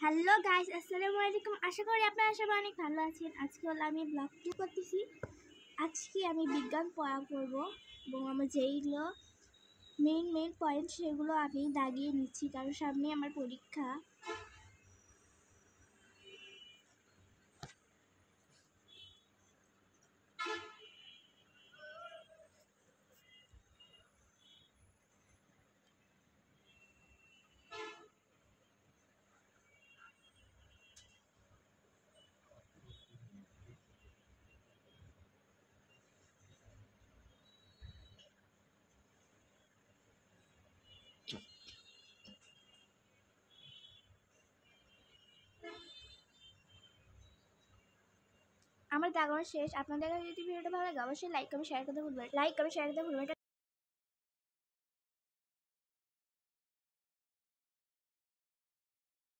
Hello guys, আসসালামু আলাইকুম। আশা করি আপনারা সবাই অনেক ভালো আছেন। আজকে হলো আমি ব্লগ করতেছি। আজকে আমি বিজ্ঞান পড়া করব এবং আমার যেইগুলো মেইন পয়েন্ট সেগুলো আমি দাগিয়ে নিচ্ছি, কারণ সামনে আমার পরীক্ষা। আমার দাগানো শেষ। আপনাদের কাছে যদি ভিডিওটা ভালো লাগে অবশ্যই লাইক কমেন্ট শেয়ার করতে ভুলবেন